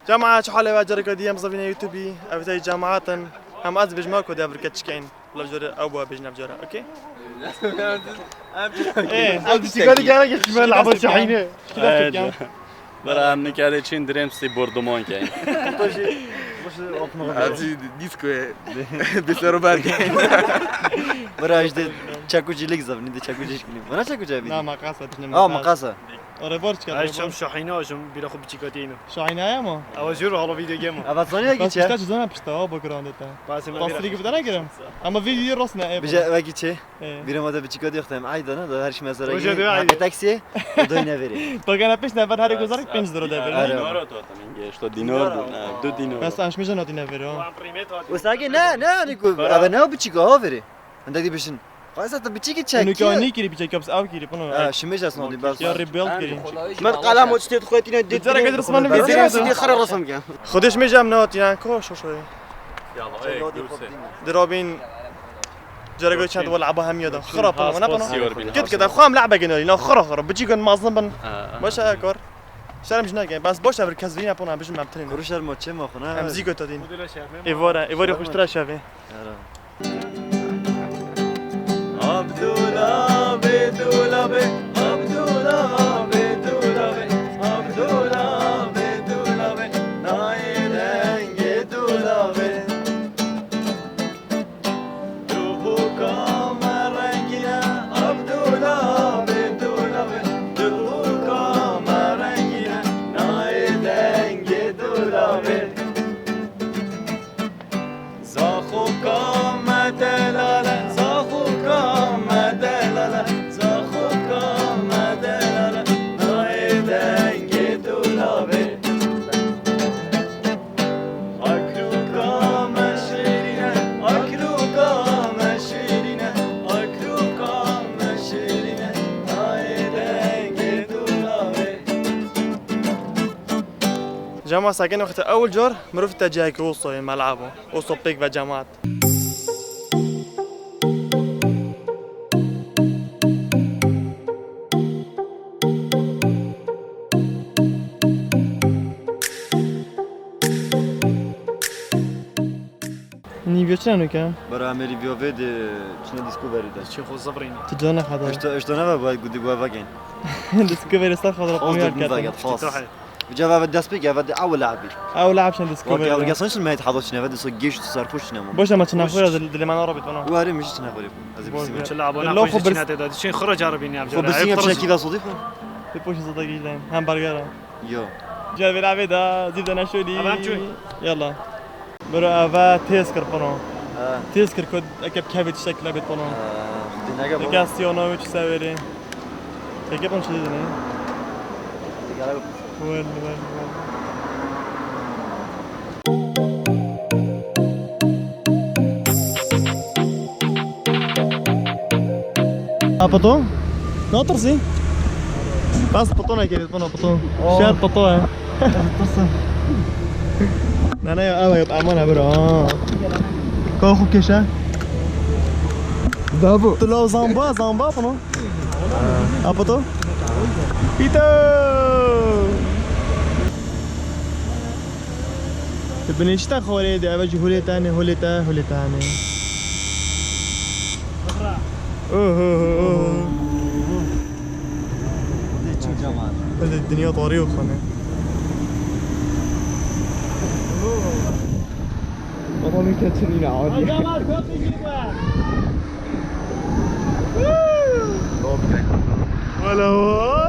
جامعة شو حالة واجرك دي مصابين يوتيوبي أبتدي جامعات هم أز بجمعك ودي أفريقيا تشكين ولا بجورة أو بوا بيجنا بجورة أوكي؟ إيه بچیکاری گرگه شما لعبه شاحینه برای نکرده چین دریم سی بردمان کن هذه ديسكو بسرو برگه برای اجده چکوچیلیک زبنی ده چکوچیش کنیم ونا چکوچه بیدی؟ لا مقاسة مقاسه آره بارش کرد هاشم شاحینه هاشم بیرا خوب بچیکاتی اینو شاهینه های ما آوازور حالا ویدیو گیم اول ثانیه اگه بس چه؟ بیشتر چیزا نپشته ها با گرانده تا تصریح بده نگیرم اما ویدیو راست نه بجا وگی چه؟ إيه. بیرم آده بچیکاتی اختم عیده نه ده هرش مسئله وجه گی دو حق عیده. تاکسی دوی نوری با گنا پیش نفر هر گذارک 5 درو ده آره. دینار تو تامین گشت دینار بود نه 2 دینار بس انش میشه نادی نفر ها وساقی نه نیکو اول نه بچیکا ها وری انده دی بشین خواهی تا بچیکی اینو که چکی آنی کری بیچه کبس او کری پنو شمیش است نادی بس یا ریبیلد کری من قلم وشتيت خويتي نديت بتزرع قدر اسمه نديت نبي سيدي خرر رسم كان خودش میجم نات یان کوش شوی یالا درابین جرقوی چند ولا لعبه هم یادم خراب انا سيور بنا بينا. كده كده خام لعبه جنالي نا خرا بجي كن مازن بن باش اكور شرم جنا جاي بس باش ابر كزوين ابونا بجم مبترين کروش ما چه ما خونه هم زيغو تدين ايفورا خوش ترا شافي عبدالله بدولا به عبدالله بدولا به عبدالله بدولا به نای رنگ دولا به روحو کام رنگینه عبدالله بدولا به روحو کام رنگینه نای رنگ دولا به زاخو کام دلاله زاخو کام دلاله زاخو کام دلاله نای دنگ دولابه اکرو کام شیرینه اکرو کام شیرینه اکرو کام شیرینه نای دنگ دولابه جامعة ساكن وقت اول جور مرفت تجاهك وصو ملعبه وصو بيك وجامعات نيفيو چنو كان برای امری بیاوید چنه دیسکووری ده شي خو زبريني تجانا خدا اشتونه باید گودی گوه وگین ديسكفري صار خضر خاص قمير دك كاتب مزاجات خاص بجا بعد دست بيجا بعد اول لاعبي او لعب شان وكي ديسكفري اول قصنش ما يتحضرش نفد سو جيش تصار خوش نمو باش ما تنافوش اللي ما نربط انا واري مش تنافري از بسيم تلعبوا لو انا خبر- خوش هذا شي خرج عربي يا خو بسيم بشكل كذا صديق بيبوش صدقي لين همبرجر يو جا بيلعب ده زبده نشودي أبغى أمشي. يلا برو افا تيسكر بانو تيسكر كود اكب كابت شكل بيت بانو ديناغا كاستيونوفيتش سافري كيف بنش دي وين بطو ناطر سي بس بطونا كيف بطونا بطو شار بطو انا يا يبقى امانه برا كاخو كيشا دابو تلو زامبا بنو بطو بيتو بنشتا خوري دي ابجي هوليتاني اوه هذه الدنيا طريق انا والله من كاترين عادي ولا هو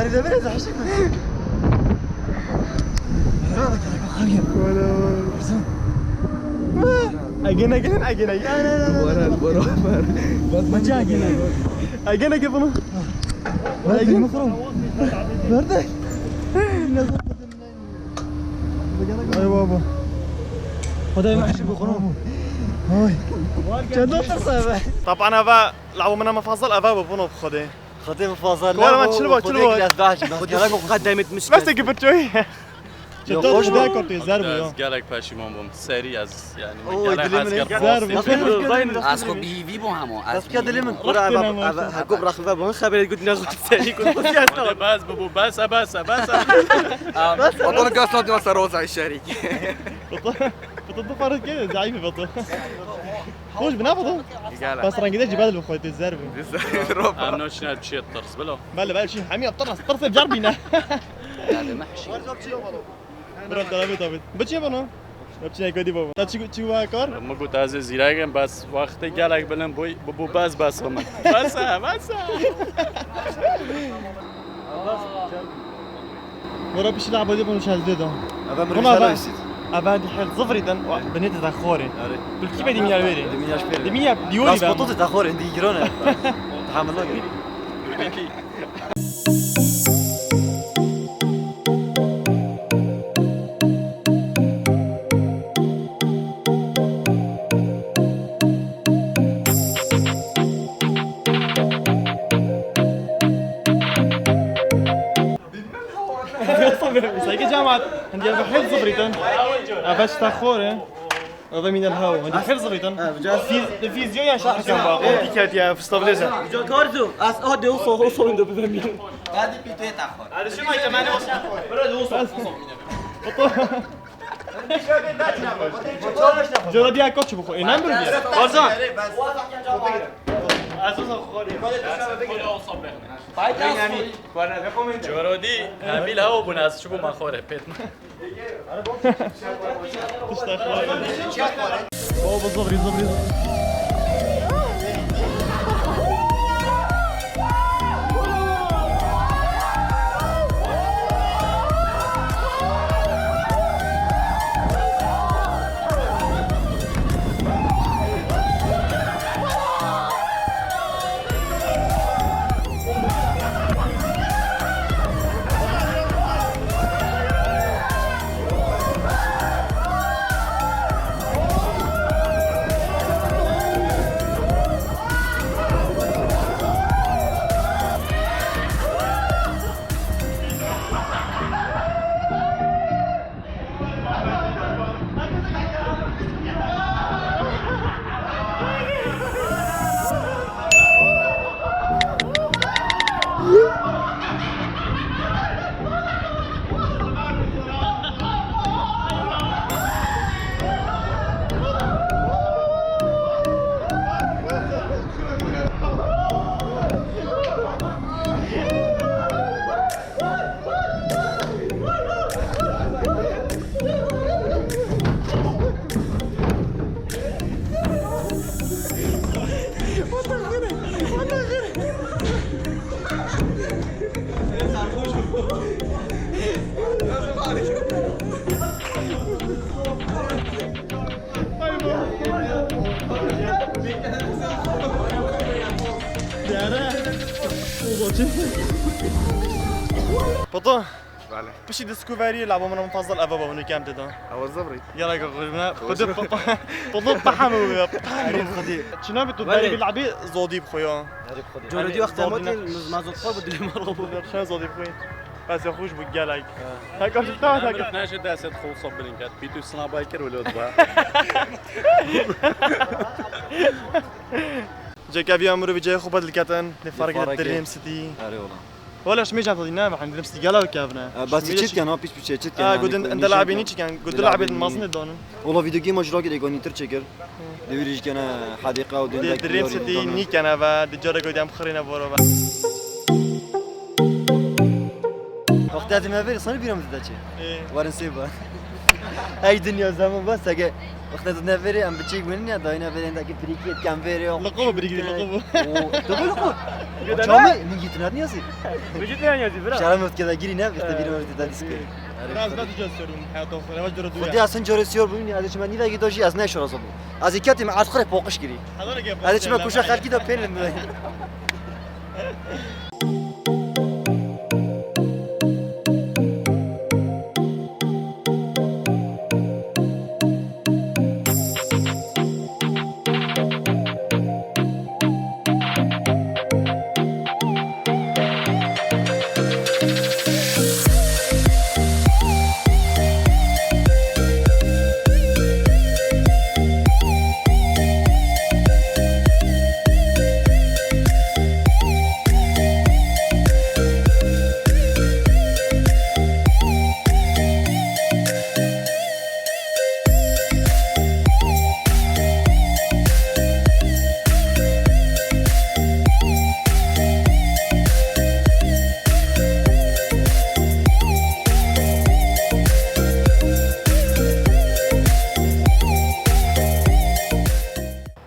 هاري ده بره زحشك طبعا هذا لعبوا منها مفاصل هذا ببنوا بخده خطيب الفاصل كل ما تشلبه تشلبه قدمت مش بس قبل شوي خوش ده كنت زربه از گلک پشیمان بوم سری از یعنی اوه، گلک دلی از من گرد زربه از خب بیوی با همو بس كده ليه من قرعه هكوب راح بابا خبرت قلت ناخذ الثاني كنت بس بابو بس بس بس بطل قاس لازم سروز على الشريك بطل فرد كده ضعيفه بطل خوش بنافضه بس رنجدش جبال بخويت الزربه انو شنو بشي الطرس بلو بلا شيء حميه طرس جربينا هذا محشي برات دلابي طابت بچي بنو بچي كدي بابا تا چي کار ما گفت از زیراگم بس وقت گلک بلن بوی بابو بس هم بس ورا بيش لعبه دي بنوش هالديدا هذا مرة هما مش بقى. يسيت ابان حل صفري دن بنيت تاخوري بالكيبه دي ميال ويري دي مياش بيري دي ميا ديوري بس بطوطة تاخور عندي جيرونا تحمل الله سايق جامعة عندي أنا بحل صفريتن أباش تاخوري هذا من الهوا عندي بحل صفريتن الفيزيو شرح كان باقي كانت يا في استابليزر كاردو از هادي وصل عنده بفهمي هذه بيتوي تاخر هذا شو ما كمان برد وصل جرا دي كوتش بخو ينام بربي بازان جورودی همیل هاو بناس شو ما خوره پیت بابا صبري بطل باش ديسكوفري يلعبوا من مفضل افا بنو كام تدا هو الزبري يلا قلنا بطل طحن شنو بتو بالي بيلعبي زودي بخويا جوردي وقت ما زود خو بدي مرغوب شنو زودي بخوي بس يخوش بقالك هكا شفتها ما هكا رحناش داست خوصة بلنكات بيتو سنا بايكر ولا دبا جاك ابي امر بيجي خو بدل كاتن نفرق دريم سيتي اري والله ولا شميج عم تدينا عند دريم سيتي قالوا كافنا بس تشيت كان بيش تشيت كان قلت انت لاعبين كان قلت لاعب المازن دون والله فيديو جيم مجرى كده يقولني ترشكر دبيريش كان حديقة ودين دريم سيتي نيك انا با دجارة قلت ام خرينا بورو وقت هذا ما بيري صار بيرم تداتشي وارن سيبا هاي دنيا زمان بس هاي وقت نفري ام بتشيك مني داينا فري عندك بريكيت كم فري لقوه بريقدي لقوه دبل لقوه شامي من جيت نادنياسي بجد يعني زبرا شارع مت كذا جري ناب يختبر ورد داليسك راز لا تجسرون حياته انا وجر خدي دويا اصلا جورسيور ببینی ازش من نیده گیداشی از نشور از بود از یکی مع خره پوقش گیری هذول كيف ازش من کوشا خالکی دا پین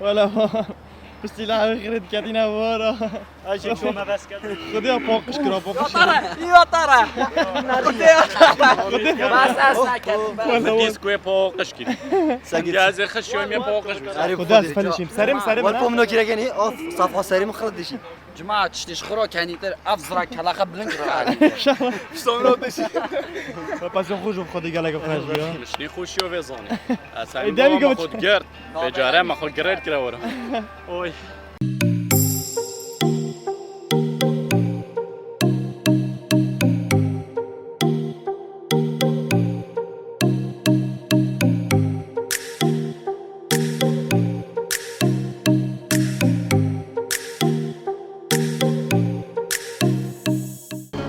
ولا بس لا غير كاتينا ورا اجي شو ما بس كده خديها فوقش كرا فوقش يا ترى بس اسكت دیسکوی پاقش کی جازه خشیوم یه پاقش بزن خدا اسفلشیم سرم سرم والقوم نو كيرا يعني اوف صفحه سري مخرج دشي جماعة تشتيش خرو كان يتر افزرا كلاقة بلنك بس خوش خدي قالك فراش بيا شنی خوشی و وزانی اصلا دمی ما گفت- خود گرد بجاره ما خود گرد کرده ورا اوی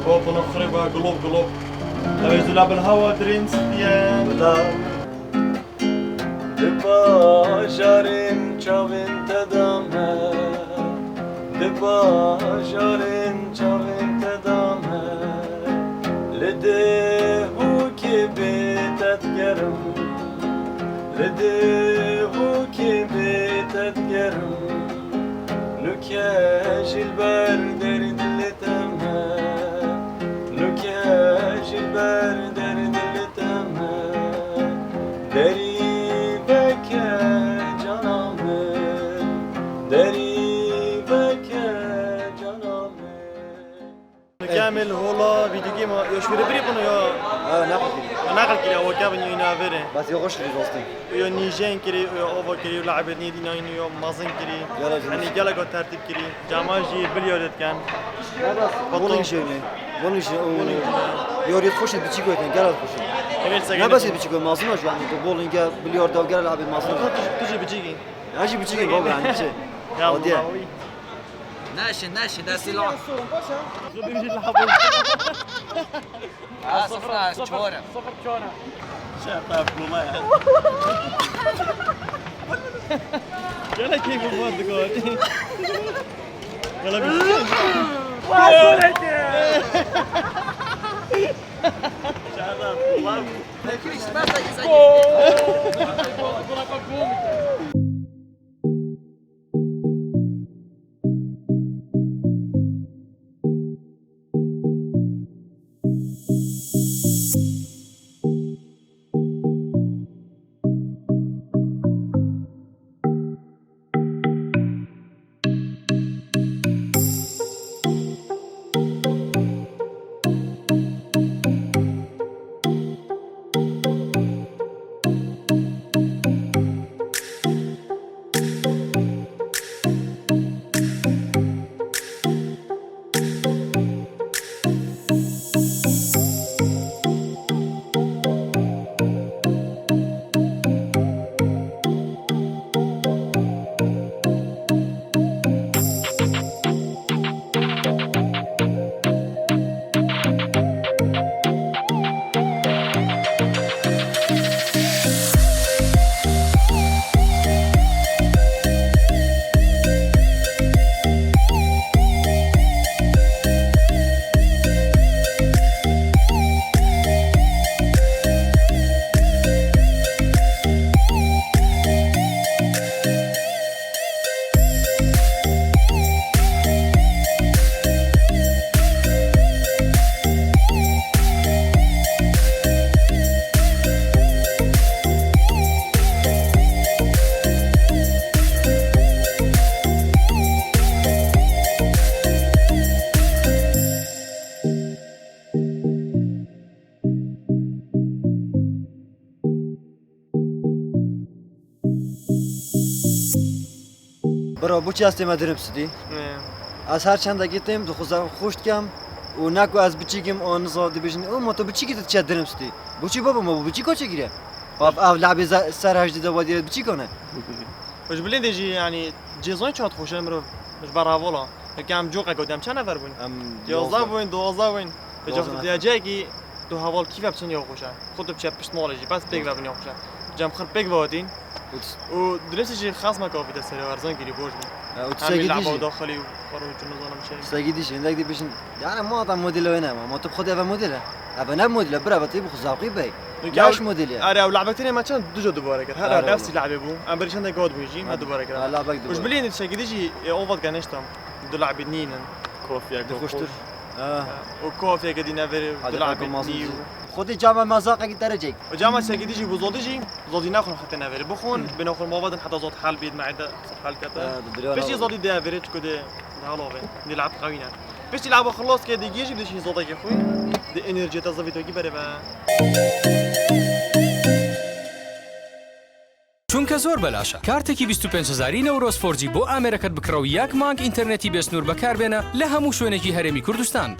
فوق نخربها قلوب قلوب لما ينزلها بالهوا درين ستيان دباجارين چاوین تدامه دباجارين چاوین تدامه لده هو کی بیتت گرم لده هو کی بیتت گرم نکش البر در دلتمه نکش البر در دلتمه دری كامل هولا فيديو جيم يشوي بري بنو يا ناخذ نقل كري هو كابن ينافره بس يغش لي دوستي يا نيجين كري يا اوفر كري ولعب نيدي ناين يا مازن كري يلا جميل. يعني جلقوا ترتيب كري جاماجي بليورد كان بطل شيء بطل شيء يوريد خوش بتشيكو كان قال خوش ايميل لا سجن بس بتشيكو مازن شو يعني بول انك بليورد او قال لعب مازن تجي بتجي اجي بتشيكو بابا عندي شيء يلا ناشي ناشي ده سلاح خذ نجي الحبل صفرا شورة يلا كيف الموت دقول يلا بيجي مرا بچی هستی مدرم سدی از هر چند گیتیم دو خوزا خوشت کم و نکو از بچیگم آن زاد بیشن او ما تو بچی گیت چه درم سدی بچی بابا ما بچی کو چگیره باب او لعبه سر هجده دو بادی بچی کنه وش بلين ديجي يعني جيزون شات خوش امرو مش برا فولا كام جوقه قدام چند نفر بون يوزا وين دوزا وين بجاخت جاكي تو هوال كيف بتشن يا خوشا خود بچپ پشت مالجي بس بيگ و بنيا خوشا جام خر بيگ وادين و درسي خاص ما كافي دسري ورزان گيري بوج او تسگی لعبه دیجی داخلي وخروج نظام شيء تسگی دیجی اندک دی بیشن يعني ما طعم موديل وين ما تو خد اف موديل ابا نب موديل برا بطيب خزاقي باي ياش موديل يا اري او لعبتين ما كان دوجو دوباره كر هذا نفس لعبه بو ام بريشن دا جود بيجي ما دوباره كر لعبك وش بلين تسگی دیجي اوفر كانشتم دو لعب نينن كوفيا خوشتر وكوفي قد ينافر دو لعب نيو خودی جامع مزاق اگه درجه وجامع ساكيديجي بوزوديجي زودي ناخذ حتى نافر بخون بناخذ مبادن حتى زود حال بيد معده حال كتا فيش زودي ده افريج كده هالوفي نلعب قوينا فيش يلعبوا خلاص كده يجي بدش يزودك يا اخوي دي انرجي تزفيتو كي بره چونکە زۆر بەلاشە کارتێکی 25,000 نەورۆز فۆرجی بۆ ئامێرەکەت بکڕە و یەک مانگ ئینتەرنێتی بێسنوور بەکاربێنە لە هەموو شوێنێکی هەرێمی کوردستان.